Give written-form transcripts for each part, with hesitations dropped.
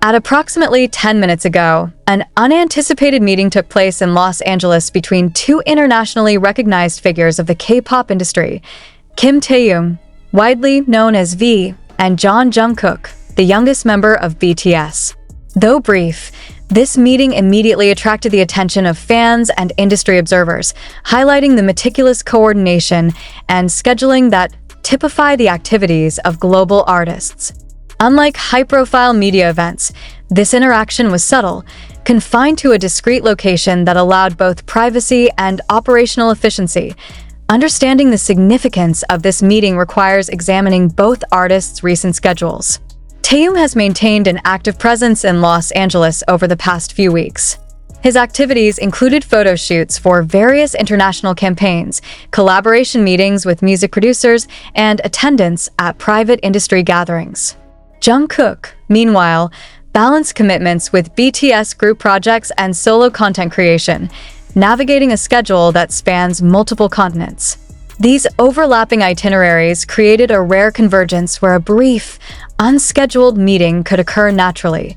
At approximately 10 minutes ago, an unanticipated meeting took place in Los Angeles between two internationally recognized figures of the K-pop industry, Kim Taehyung, widely known as V, and Jungkook, the youngest member of BTS. Though brief, this meeting immediately attracted the attention of fans and industry observers, highlighting the meticulous coordination and scheduling that typify the activities of global artists. Unlike high-profile media events, this interaction was subtle, confined to a discrete location that allowed both privacy and operational efficiency. Understanding the significance of this meeting requires examining both artists' recent schedules. Taehyung has maintained an active presence in Los Angeles over the past few weeks. His activities included photo shoots for various international campaigns, collaboration meetings with music producers, and attendance at private industry gatherings. Jungkook, meanwhile, balanced commitments with BTS group projects and solo content creation, navigating a schedule that spans multiple continents. These overlapping itineraries created a rare convergence where a brief, unscheduled meeting could occur naturally.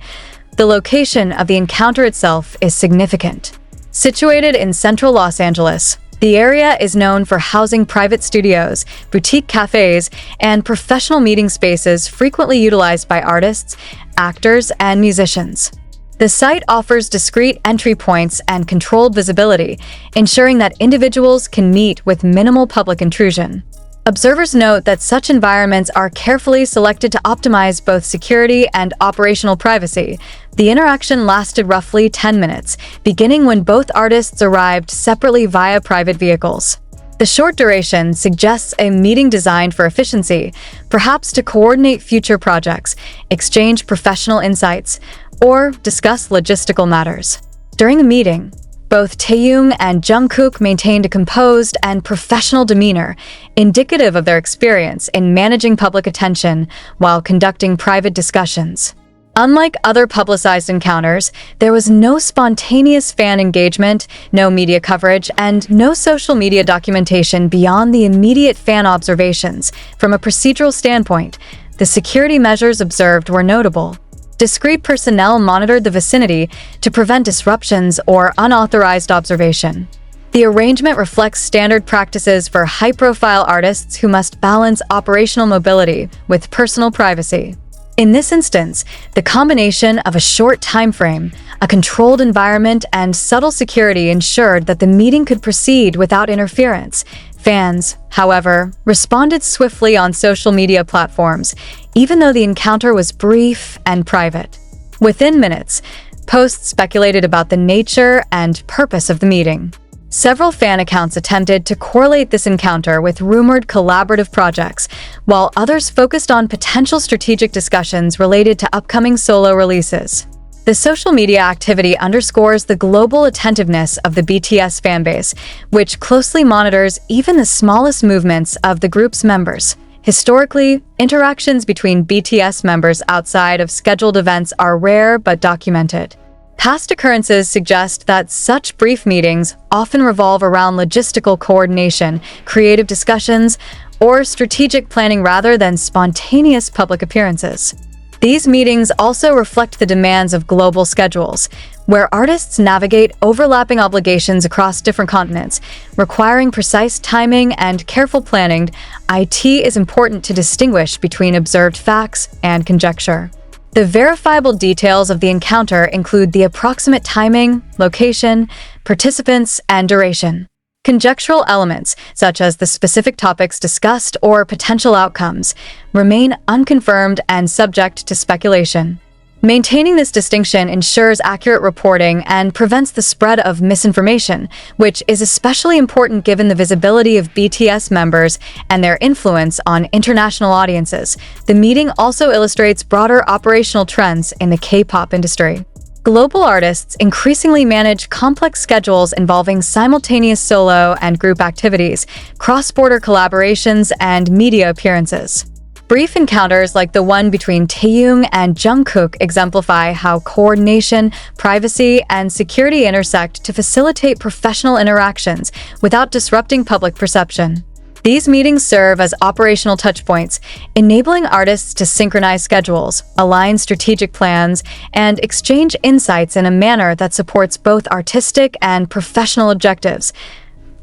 The location of the encounter itself is significant. Situated in central Los Angeles, the area is known for housing private studios, boutique cafes, and professional meeting spaces frequently utilized by artists, actors, and musicians. The site offers discreet entry points and controlled visibility, ensuring that individuals can meet with minimal public intrusion. Observers note that such environments are carefully selected to optimize both security and operational privacy. The interaction lasted roughly 10 minutes, beginning when both artists arrived separately via private vehicles. The short duration suggests a meeting designed for efficiency, perhaps to coordinate future projects, exchange professional insights, or discuss logistical matters. During the meeting, both Taehyung and Jungkook maintained a composed and professional demeanor, indicative of their experience in managing public attention while conducting private discussions. Unlike other publicized encounters, there was no spontaneous fan engagement, no media coverage, and no social media documentation beyond the immediate fan observations. From a procedural standpoint, the security measures observed were notable. Discreet personnel monitored the vicinity to prevent disruptions or unauthorized observation. The arrangement reflects standard practices for high-profile artists who must balance operational mobility with personal privacy. In this instance, the combination of a short time frame, a controlled environment, and subtle security ensured that the meeting could proceed without interference. Fans, however, responded swiftly on social media platforms, even though the encounter was brief and private. Within minutes, posts speculated about the nature and purpose of the meeting. Several fan accounts attempted to correlate this encounter with rumored collaborative projects, while others focused on potential strategic discussions related to upcoming solo releases. The social media activity underscores the global attentiveness of the BTS fanbase, which closely monitors even the smallest movements of the group's members. Historically, interactions between BTS members outside of scheduled events are rare but documented. Past occurrences suggest that such brief meetings often revolve around logistical coordination, creative discussions, or strategic planning rather than spontaneous public appearances. These meetings also reflect the demands of global schedules, where artists navigate overlapping obligations across different continents, requiring precise timing and careful planning. It is important to distinguish between observed facts and conjecture. The verifiable details of the encounter include the approximate timing, location, participants, and duration. Conjectural elements, such as the specific topics discussed or potential outcomes, remain unconfirmed and subject to speculation. Maintaining this distinction ensures accurate reporting and prevents the spread of misinformation, which is especially important given the visibility of BTS members and their influence on international audiences. The meeting also illustrates broader operational trends in the K-pop industry. Global artists increasingly manage complex schedules involving simultaneous solo and group activities, cross-border collaborations, and media appearances. Brief encounters like the one between Taehyung and Jungkook exemplify how coordination, privacy, and security intersect to facilitate professional interactions without disrupting public perception. These meetings serve as operational touchpoints, enabling artists to synchronize schedules, align strategic plans, and exchange insights in a manner that supports both artistic and professional objectives.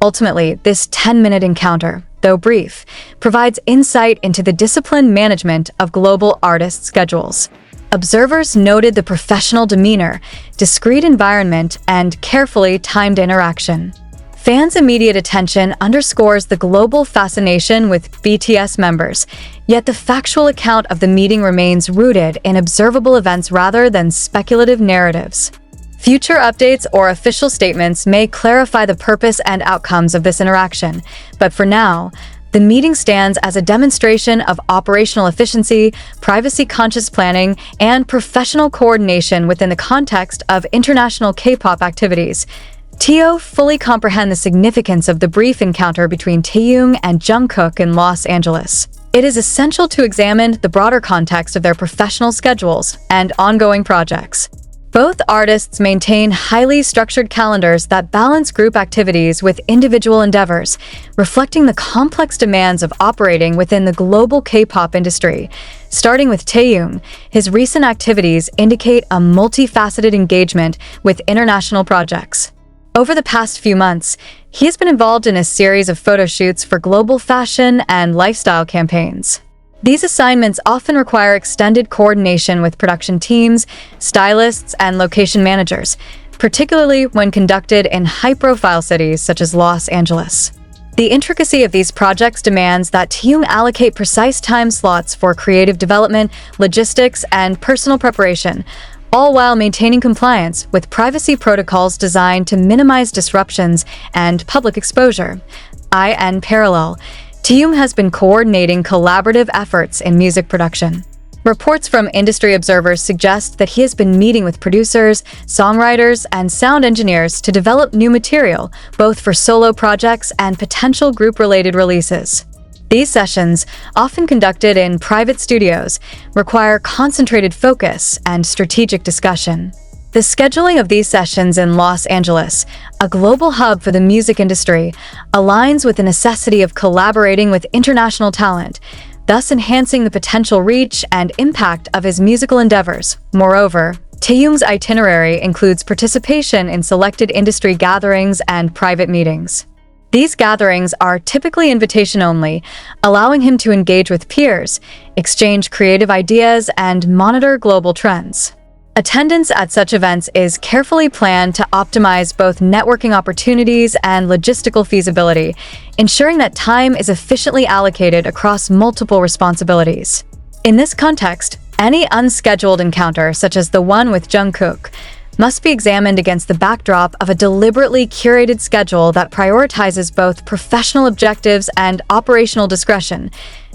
Ultimately, this 10-minute encounter, though brief, provides insight into the disciplined management of global artists' schedules. Observers noted the professional demeanor, discreet environment, and carefully timed interaction. Fans' immediate attention underscores the global fascination with BTS members, yet the factual account of the meeting remains rooted in observable events rather than speculative narratives. Future updates or official statements may clarify the purpose and outcomes of this interaction, but for now, the meeting stands as a demonstration of operational efficiency, privacy-conscious planning, and professional coordination within the context of international K-pop activities. Teo fully comprehend the significance of the brief encounter between Taehyung and Jungkook in Los Angeles. It is essential to examine the broader context of their professional schedules and ongoing projects. Both artists maintain highly structured calendars that balance group activities with individual endeavors, reflecting the complex demands of operating within the global K-pop industry. Starting with Taehyung, his recent activities indicate a multifaceted engagement with international projects. Over the past few months, he has been involved in a series of photo shoots for global fashion and lifestyle campaigns. These assignments often require extended coordination with production teams, stylists, and location managers, particularly when conducted in high-profile cities such as Los Angeles. The intricacy of these projects demands that Taehyung allocate precise time slots for creative development, logistics, and personal preparation, all while maintaining compliance with privacy protocols designed to minimize disruptions and public exposure. In parallel, Taehyung has been coordinating collaborative efforts in music production. Reports from industry observers suggest that he has been meeting with producers, songwriters, and sound engineers to develop new material, both for solo projects and potential group-related releases. These sessions, often conducted in private studios, require concentrated focus and strategic discussion. The scheduling of these sessions in Los Angeles, a global hub for the music industry, aligns with the necessity of collaborating with international talent, thus enhancing the potential reach and impact of his musical endeavors. Moreover, Taehyung's itinerary includes participation in selected industry gatherings and private meetings. These gatherings are typically invitation-only, allowing him to engage with peers, exchange creative ideas, and monitor global trends. Attendance at such events is carefully planned to optimize both networking opportunities and logistical feasibility, ensuring that time is efficiently allocated across multiple responsibilities. In this context, any unscheduled encounter, such as the one with Jungkook, must be examined against the backdrop of a deliberately curated schedule that prioritizes both professional objectives and operational discretion.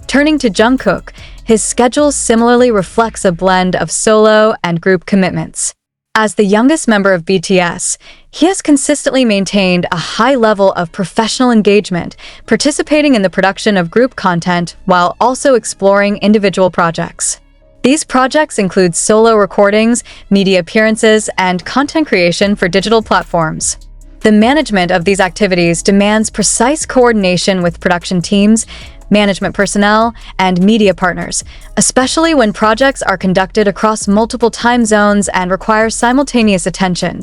Turning to Jungkook, his schedule similarly reflects a blend of solo and group commitments. As the youngest member of BTS, he has consistently maintained a high level of professional engagement, participating in the production of group content while also exploring individual projects. These projects include solo recordings, media appearances, and content creation for digital platforms. The management of these activities demands precise coordination with production teams, management personnel, and media partners, especially when projects are conducted across multiple time zones and require simultaneous attention.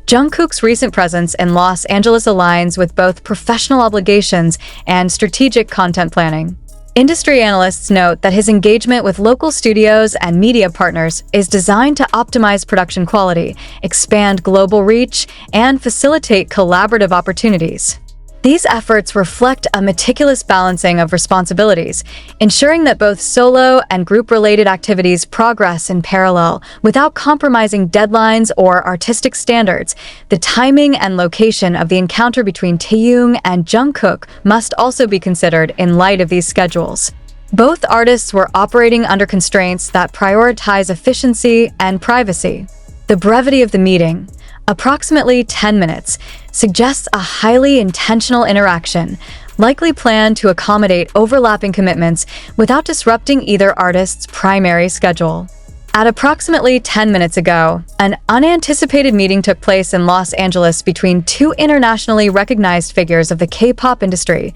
Jungkook's recent presence in Los Angeles aligns with both professional obligations and strategic content planning. Industry analysts note that his engagement with local studios and media partners is designed to optimize production quality, expand global reach, and facilitate collaborative opportunities. These efforts reflect a meticulous balancing of responsibilities, ensuring that both solo and group-related activities progress in parallel without compromising deadlines or artistic standards. The timing and location of the encounter between Taehyung and Jungkook must also be considered in light of these schedules. Both artists were operating under constraints that prioritize efficiency and privacy. The brevity of the meeting, approximately 10 minutes, suggests a highly intentional interaction, likely planned to accommodate overlapping commitments without disrupting either artist's primary schedule. At approximately 10 minutes ago, an unanticipated meeting took place in Los Angeles between two internationally recognized figures of the K-pop industry.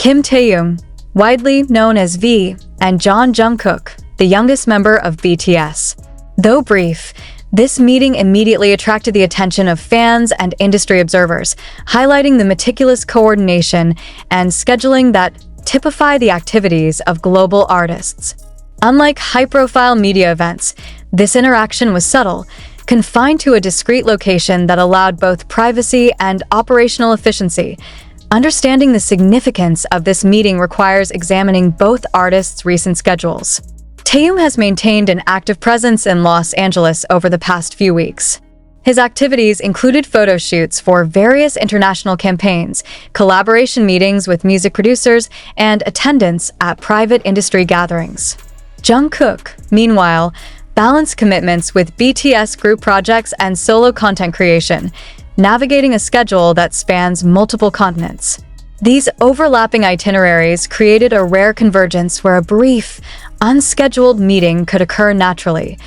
Kim Taehyung, widely known as V, and Taehyung Jungkook, the youngest member of BTS. Though brief, this meeting immediately attracted the attention of fans and industry observers, highlighting the meticulous coordination and scheduling that typify the activities of global artists. Unlike high-profile media events, this interaction was subtle, confined to a discrete location that allowed both privacy and operational efficiency. Understanding the significance of this meeting requires examining both artists' recent schedules. Taehyung has maintained an active presence in Los Angeles over the past few weeks. His activities included photo shoots for various international campaigns, collaboration meetings with music producers, and attendance at private industry gatherings. Jungkook, meanwhile, balanced commitments with BTS group projects and solo content creation, navigating a schedule that spans multiple continents. These overlapping itineraries created a rare convergence where a brief, unscheduled meeting could occur naturally.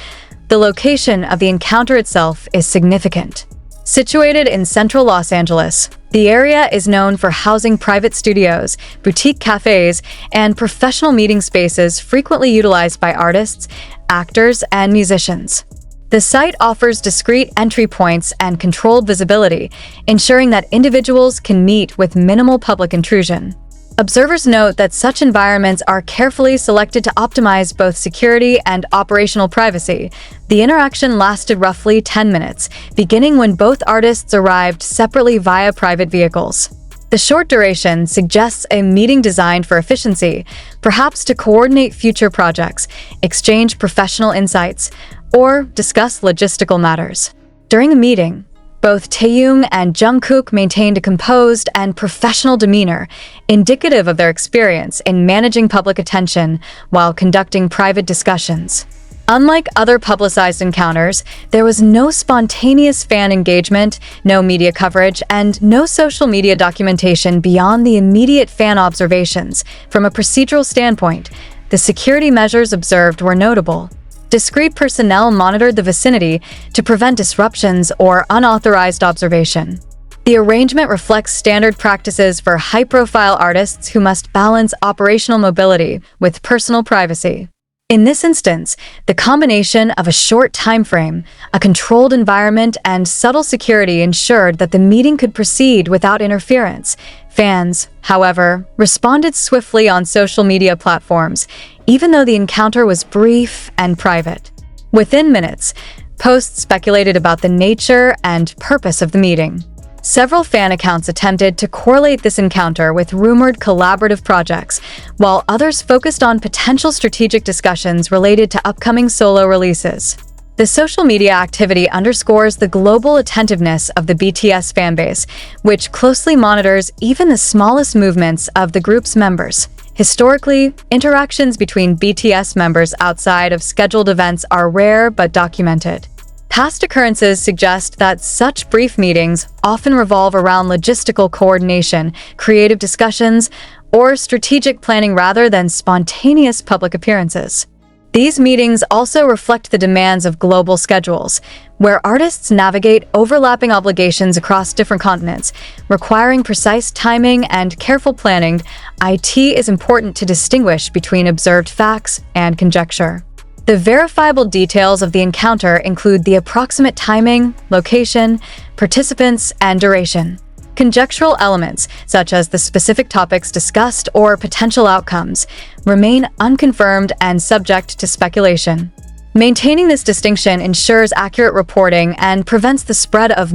The location of the encounter itself is significant. Situated in central Los Angeles, the area is known for housing private studios, boutique cafes, and professional meeting spaces frequently utilized by artists, actors, and musicians. The site offers discreet entry points and controlled visibility, ensuring that individuals can meet with minimal public intrusion. Observers note that such environments are carefully selected to optimize both security and operational privacy. The interaction lasted roughly 10 minutes, beginning when both artists arrived separately via private vehicles. The short duration suggests a meeting designed for efficiency, perhaps to coordinate future projects, exchange professional insights, or discuss logistical matters. During the meeting, both Taehyung and Jungkook maintained a composed and professional demeanor, indicative of their experience in managing public attention while conducting private discussions. Unlike other publicized encounters, there was no spontaneous fan engagement, no media coverage, and no social media documentation beyond the immediate fan observations. From a procedural standpoint, the security measures observed were notable. Discreet personnel monitored the vicinity to prevent disruptions or unauthorized observation. The arrangement reflects standard practices for high-profile artists who must balance operational mobility with personal privacy. In this instance, the combination of a short time frame, a controlled environment, and subtle security ensured that the meeting could proceed without interference. Fans, however, responded swiftly on social media platforms, even though the encounter was brief and private. Within minutes, posts speculated about the nature and purpose of the meeting. Several fan accounts attempted to correlate this encounter with rumored collaborative projects, while others focused on potential strategic discussions related to upcoming solo releases. The social media activity underscores the global attentiveness of the BTS fanbase, which closely monitors even the smallest movements of the group's members. Historically, interactions between BTS members outside of scheduled events are rare but documented. Past occurrences suggest that such brief meetings often revolve around logistical coordination, creative discussions, or strategic planning rather than spontaneous public appearances. These meetings also reflect the demands of global schedules, where artists navigate overlapping obligations across different continents, requiring precise timing and careful planning. It is important to distinguish between observed facts and conjecture. The verifiable details of the encounter include the approximate timing, location, participants, and duration. Conjectural elements, such as the specific topics discussed or potential outcomes, remain unconfirmed and subject to speculation. Maintaining this distinction ensures accurate reporting and prevents the spread of